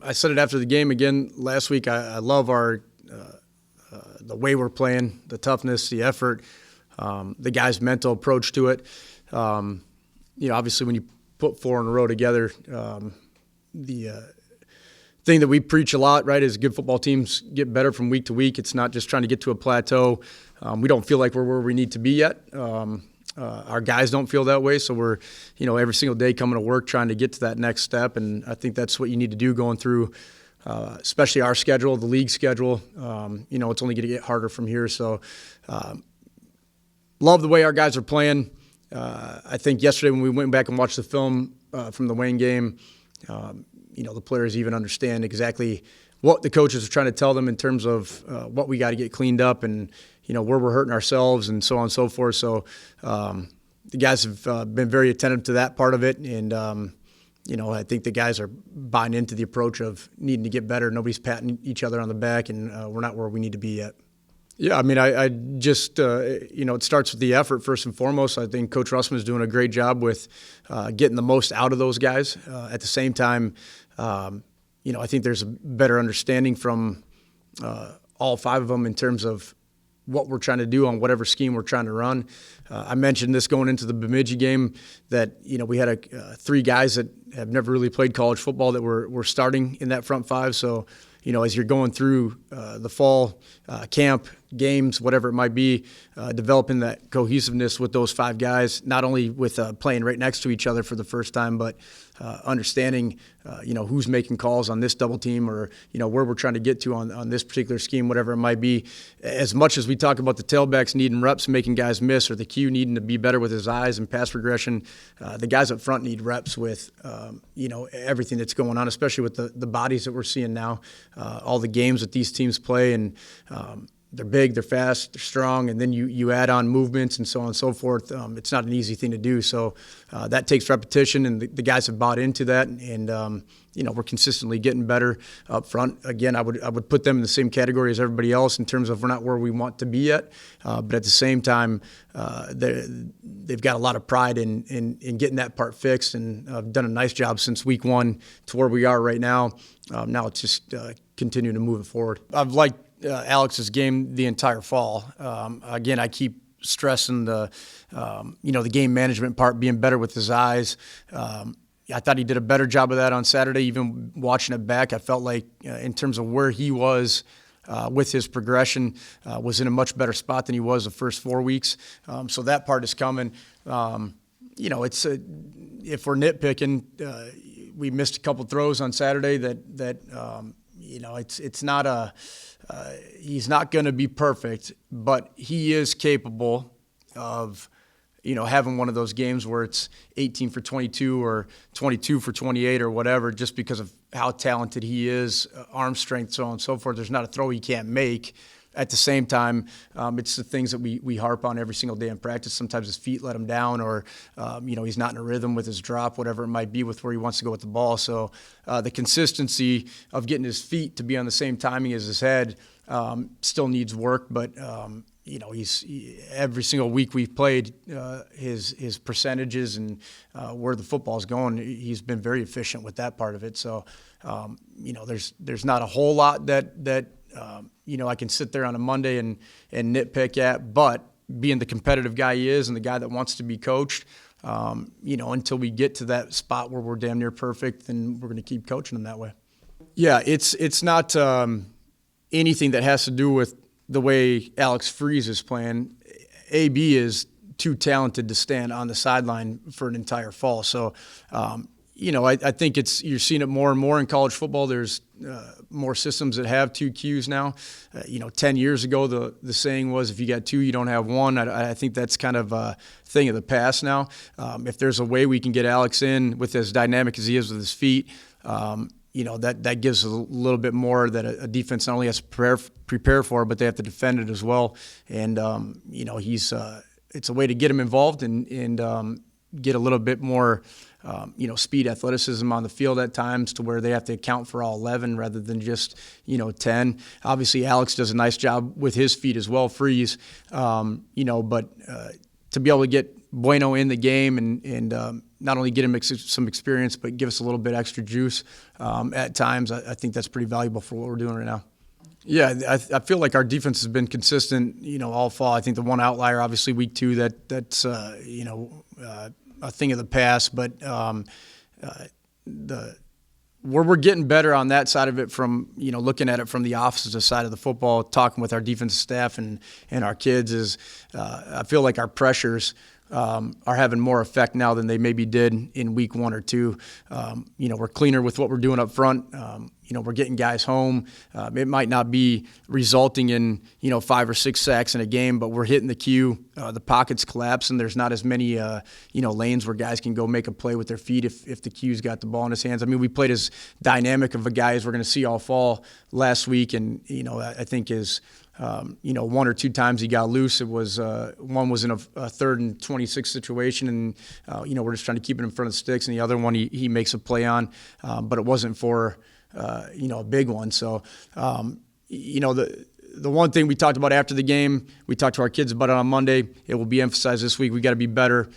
I said it after the game again last week. I love our the way we're playing, the toughness, the effort, the guys' mental approach to it. Obviously when you put 4 in a row together, the thing that we preach a lot, right, is good football teams get better from week to week. It's not just trying to get to a plateau. We don't feel like we're where we need to be yet. Our guys don't feel that way, so we're, every single day coming to work trying to get to that next step, and I think that's what you need to do going through, especially our schedule, the league schedule. It's only going to get harder from here, so love the way our guys are playing. I think yesterday when we went back and watched the film from the Wayne game, the players even understand exactly what the coaches are trying to tell them in terms of what we got to get cleaned up and, where we're hurting ourselves and so on and so forth. So the guys have been very attentive to that part of it. And, I think the guys are buying into the approach of needing to get better. Nobody's patting each other on the back, and we're not where we need to be yet. Yeah, I mean, I just, it starts with the effort first and foremost. I think Coach Russman is doing a great job with getting the most out of those guys. At the same time, I think there's a better understanding from all 5 of them in terms of what we're trying to do on whatever scheme we're trying to run. I mentioned this going into the Bemidji game that, we had 3 guys that have never really played college football that were starting in that front 5. So, as you're going through the fall camp, games, whatever it might be, developing that cohesiveness with those 5 guys, not only with playing right next to each other for the first time, but understanding, who's making calls on this double team or, where we're trying to get to on this particular scheme, whatever it might be. As much as we talk about the tailbacks needing reps, making guys miss, or the Q needing to be better with his eyes and pass progression, the guys up front need reps with, everything that's going on, especially with the bodies that we're seeing now, all the games that these teams play, and they're big, they're fast, they're strong, and then you add on movements and so on and so forth. It's not an easy thing to do. So that takes repetition, and the guys have bought into that, and we're consistently getting better up front. Again, I would put them in the same category as everybody else in terms of we're not where we want to be yet, but at the same time, they've got a lot of pride in getting that part fixed, and have done a nice job since week 1 to where we are right now. Now it's just continuing to move it forward. I've liked Alex's game the entire fall. Again, I keep stressing the game management part, being better with his eyes. I thought he did a better job of that on Saturday. Even watching it back, I felt like in terms of where he was with his progression, was in a much better spot than he was the first 4 weeks. So that part is coming. It's if we're nitpicking, we missed a couple throws on Saturday that it's not a he's not going to be perfect, but he is capable of, having one of those games where it's 18 for 22 or 22 for 28 or whatever, just because of how talented he is, arm strength, so on and so forth. There's not a throw he can't make. At the same time, it's the things that we harp on every single day in practice. Sometimes his feet let him down, or he's not in a rhythm with his drop, whatever it might be with where he wants to go with the ball. So the consistency of getting his feet to be on the same timing as his head still needs work. But he's every single week we've played, his percentages and where the football's going, he's been very efficient with that part of it. So there's not a whole lot that I can sit there on a Monday and nitpick at, but being the competitive guy he is and the guy that wants to be coached, until we get to that spot where we're damn near perfect, then we're going to keep coaching him that way. Yeah, it's not anything that has to do with the way Alex Freeze is playing. AB is too talented to stand on the sideline for an entire fall. So, I think you're seeing it more and more in college football. There's more systems that have 2 Qs now. 10 years ago, the saying was, if you got 2, you don't have 1. I think that's kind of a thing of the past now. If there's a way we can get Alex in with as dynamic as he is with his feet, that gives a little bit more that a defense not only has to prepare for, but they have to defend it as well. And, it's a way to get him involved and get a little bit more speed, athleticism on the field at times, to where they have to account for all 11 rather than just 10. Obviously, Alex does a nice job with his feet as well, Freeze. But to be able to get Bueno in the game and not only get him some experience, but give us a little bit extra juice at times, I think that's pretty valuable for what we're doing right now. Yeah, I feel like our defense has been consistent, all fall. I think the one outlier, obviously, week 2, that's a thing of the past. But where we're getting better on that side of it from, looking at it from the offensive side of the football, talking with our defensive staff and our kids is I feel like our pressures are having more effect now than they maybe did in week 1 or 2. We're cleaner with what we're doing up front. We're getting guys home. It might not be resulting in, 5 or 6 sacks in a game, but we're hitting the queue. The pocket's collapsing. There's not as many, lanes where guys can go make a play with their feet if the queue's got the ball in his hands. I mean, we played as dynamic of a guy as we're going to see all fall last week, and, I think is – 1 or 2 times he got loose. It was one was in a 3rd and 26 situation, and we're just trying to keep it in front of the sticks. And the other one he makes a play on, but it wasn't for a big one. So the one thing we talked about after the game, we talked to our kids about it on Monday. It will be emphasized this week. We got to be better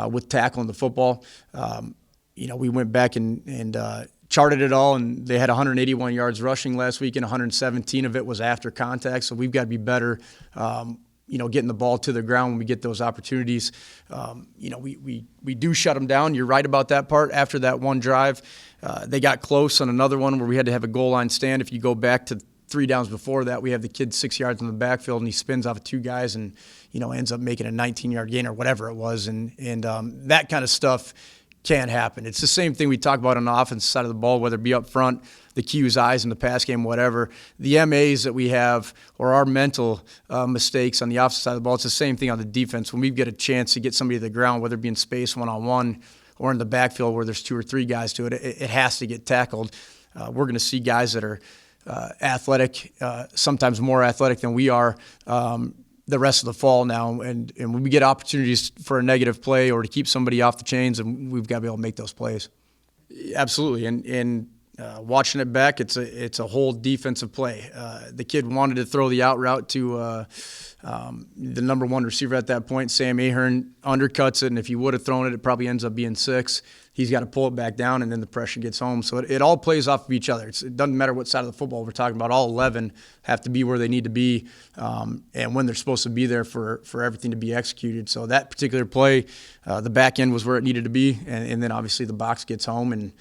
with tackling the football. We went back and charted it all, and they had 181 yards rushing last week, and 117 of it was after contact. So we've got to be better, getting the ball to the ground when we get those opportunities. We do shut them down. You're right about that part. After that one drive, they got close on another one where we had to have a goal line stand. If you go back to 3 downs before that, we have the kid 6 yards in the backfield, and he spins off of 2 guys and, ends up making a 19-yard gain or whatever it was. And that kind of stuff can happen. It's the same thing we talk about on the offensive side of the ball, whether it be up front, the Q's, I's in the pass game, whatever. The MAs that we have or our mental mistakes on the offensive side of the ball, it's the same thing on the defense. When we get a chance to get somebody to the ground, whether it be in space one-on-one or in the backfield where there's 2 or 3 guys to it, it has to get tackled. We're going to see guys that are athletic, sometimes more athletic than we are, the rest of the fall now, and when we get opportunities for a negative play or to keep somebody off the chains, and we've got to be able to make those plays. Absolutely, and watching it back, it's a whole defensive play. The kid wanted to throw the out route to the number 1 receiver at that point, Sam Ahern, undercuts it, and if he would have thrown it, it probably ends up being 6. He's got to pull it back down, and then the pressure gets home. So it all plays off of each other. It doesn't matter what side of the football we're talking about. All 11 have to be where they need to be and when they're supposed to be there for everything to be executed. So that particular play, the back end was where it needed to be, and then obviously the box gets home, and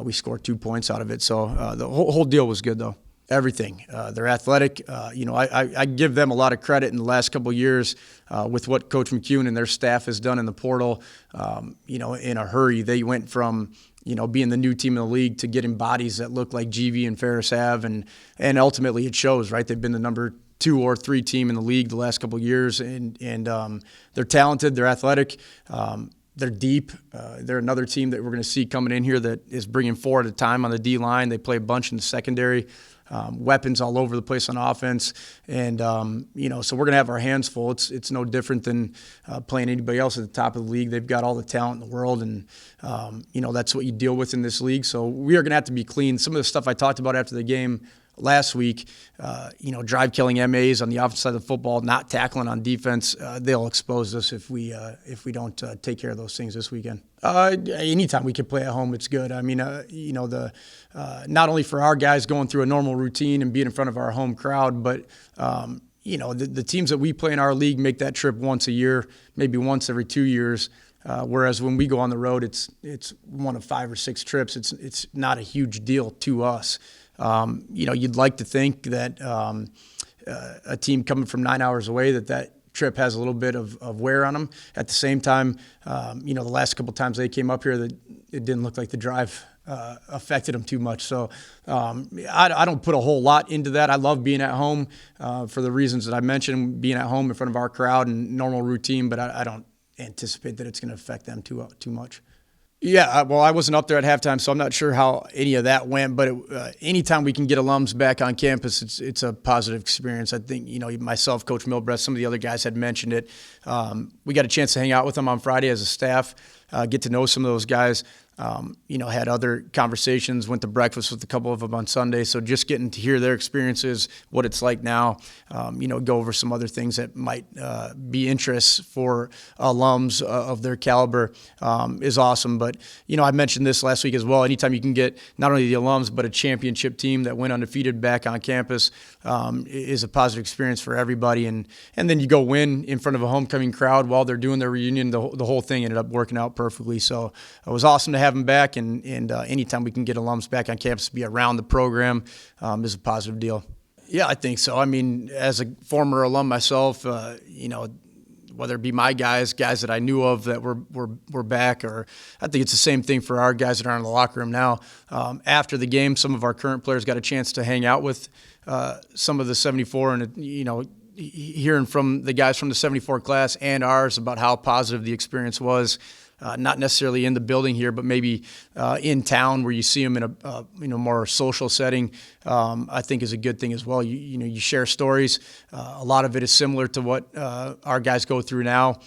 we scored 2 points out of it. So the whole deal was good, though. Everything. They're athletic. I give them a lot of credit in the last couple of years with what Coach McCune and their staff has done in the portal. In a hurry, they went from being the new team in the league to getting bodies that look like GV and Ferris have, and ultimately it shows. Right, they've been the number 2 or 3 team in the league the last couple of years, and they're talented. They're athletic. They're deep. They're another team that we're going to see coming in here that is bringing 4 at a time on the D-line. They play a bunch in the secondary. Weapons all over the place on offense, and so we're gonna have our hands full. It's no different than playing anybody else at the top of the league. They've got all the talent in the world, and that's what you deal with in this league. So we are gonna have to be clean. Some of the stuff I talked about after the game last week, drive killing MAs on the offensive side of the football, not tackling on defense, they'll expose us if we don't take care of those things this weekend. Anytime we can play at home, it's good. I mean, not only for our guys going through a normal routine and being in front of our home crowd, but the teams that we play in our league make that trip once a year, maybe once every 2 years. Whereas when we go on the road, it's one of 5 or 6 trips. It's not a huge deal to us. You'd like to think that a team coming from 9 hours away that trip has a little bit of wear on them. At the same time, the last couple of times they came up here, it didn't look like the drive affected them too much. So I don't put a whole lot into that. I love being at home for the reasons that I mentioned, being at home in front of our crowd and normal routine, but I don't anticipate that it's going to affect them too much. Yeah, well, I wasn't up there at halftime, so I'm not sure how any of that went. But anytime we can get alums back on campus, it's a positive experience. I think, myself, Coach Milbreth, some of the other guys had mentioned it. We got a chance to hang out with them on Friday as a staff. get to know some of those guys. Had other conversations, went to breakfast with a couple of them on Sunday. So just getting to hear their experiences, what it's like now, go over some other things that might be interests for alums of their caliber is awesome. But, I mentioned this last week as well. Anytime you can get not only the alums, but a championship team that went undefeated back on campus is a positive experience for everybody. And then you go win in front of a homecoming crowd while they're doing their reunion. The whole thing ended up working out perfectly. So it was awesome to have them back, and anytime we can get alums back on campus to be around the program is a positive deal. Yeah, I think so. I mean, as a former alum myself, whether it be my guys that I knew of that were back, or I think it's the same thing for our guys that are in the locker room now. After the game, some of our current players got a chance to hang out with some of the 74, and hearing from the guys from the 74 class and ours about how positive the experience was. Not necessarily in the building here, but maybe in town where you see them in a more social setting, I think is a good thing as well. You share stories. A lot of it is similar to what our guys go through now.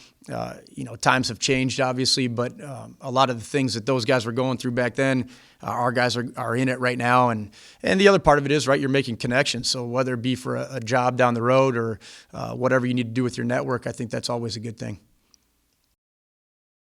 Times have changed, obviously, but a lot of the things that those guys were going through back then, our guys are in it right now. And the other part of it is, right, you're making connections. So whether it be for a job down the road or whatever you need to do with your network, I think that's always a good thing.